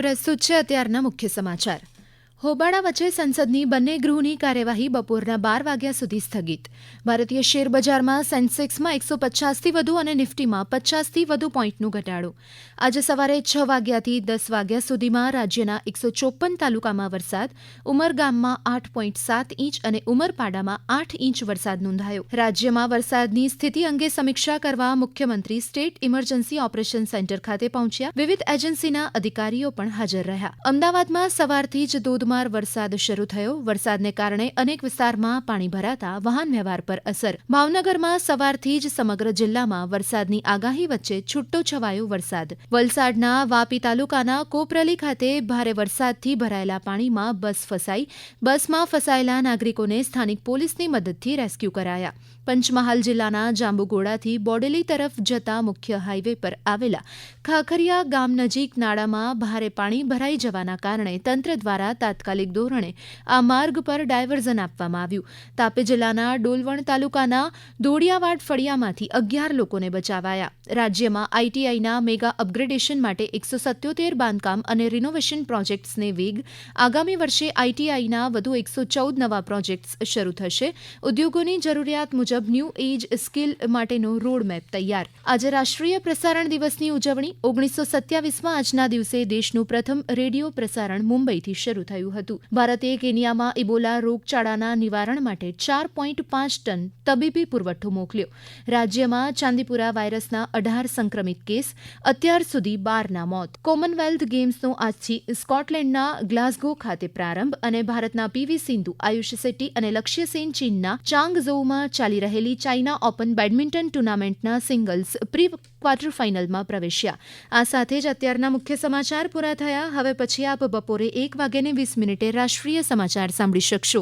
પ્રસ્તુત છે અત્યારના મુખ્ય સમાચાર. હોબાળા વચ્ચે સંસદની બંને ગૃહની કાર્યવાહી બપોરના 12 વાગ્યા સુધી સ્થગિત. ભારતીય શેર બજારમાં સેન્સેક્સમાં 150થી વધુ અને નિફ્ટીમાં 50થી વધુ પોઈન્ટનો ઘટાડો. આજે સવારે 6 વાગ્યાથી 10 વાગ્યા સુધીમાં રાજ્યના 154 તાલુકામાં વરસાદ, ઉમરગામમાં 8.7 ઇંચ અને ઉમરપાડામાં 8 ઇંચ વરસાદ નોંધાયો. રાજ્યમાં વરસાદની સ્થિતિ અંગે સમીક્ષા કરવા મુખ્યમંત્રી સ્ટેટ ઇમરજન્સી ઓપરેશન સેન્ટર ખાતે પહોંચ્યા. વિવિધ એજન્સીના અધિકારીઓ પણ હાજર રહ્યા. અમદાવાદમાં સવારથી જ ધોધમાર વરસાદ શરૂ થયો. વરસાદને કારણે અનેક વિસ્તારમાં પાણી ભરાતા વાહન વ્યવહાર પર અસર. ભાવનગરમાં સવારથી જ સમગ્ર જિલ્લામાં વરસાદની આગાહી વચ્ચે છૂટો છવાયો વરસાદ. વલસાડના વાપી તાલુકાના કોપરલી ખાતે ભારે વરસાદથી ભરાયેલા પાણીમાં બસ ફસાઈ. બસમાં ફસાયેલા નાગરિકોને સ્થાનિક પોલીસની મદદથી રેસ્ક્યુ કરાયા. પંચમહાલ જિલ્લાના જાંબુઘોડાથી બોડેલી તરફ જતા મુખ્ય હાઈવે પર આવેલા ખાખરિયા ગામ નજીક નાળામાં ભારે પાણી ભરાઈ જવાના કારણે તંત્ર દ્વારા તાત્કાલિક ધોરણે આ માર્ગ પર ડાયવર્ઝન આપવામાં આવ્યું. તાપી જિલ્લાના ડોલવણ તાલુકાના દોડિયાવાડ ફળિયામાંથી 11 લોકોને બચાવાયા. રાજ્યમાં આઈટીઆઈના મેગા અપગ્રેડેશન માટે 177 બાંધકામ અને રિનોવેશન પ્રોજેક્ટ્સને વેગ. આગામી વર્ષે આઈટીઆઈના વધુ 114 નવા પ્રોજેક્ટ્સ શરૂ થશે. ઉદ્યોગોની જરૂરિયાત મુજબ ન્યૂ એજ સ્કિલ માટેનો રોડમેપ તૈયાર. આજે રાષ્ટ્રીય પ્રસારણ દિવસની ઉજવણી. 1927માં આજના દિવસે દેશનું પ્રથમ રેડિયો પ્રસારણ મુંબઈથી શરૂ થયું હતું. ભારતે કેન્યામાં ઇબોલા રોગચાળાના નિવારણ માટે 4.5 ટન તબીબી પુરવઠો મોકલ્યો. રાજ્યમાં ચાંદીપુરા વાયરસના 18 સંક્રમિત કેસ. અત્યાર સુધી 12ના મોત. કોમનવેલ્થ ગેમ્સનો આજથી સ્કોટલેન્ડના ગ્લાસગો ખાતે પ્રારંભ અને ભારતના પીવી સિંધુ, આયુષ શેટ્ટી અને લક્ષ્ય સેન ચીનના ચાંગઝોઉમાં ચાલી રહેલી ચાઇના ઓપન બેડમિન્ટન ટુર્નામેન્ટના સિંગલ્સ પ્રી ક્વાર્ટર ફાઇનલમાં પ્રવેશ્યા. આ સાથે જ અત્યારના મુખ્ય સમાચાર પૂરા થયા. હવે પછી આપ બપોરે 1:20 રાષ્ટ્રીય સમાચાર સાંભળી શકશો.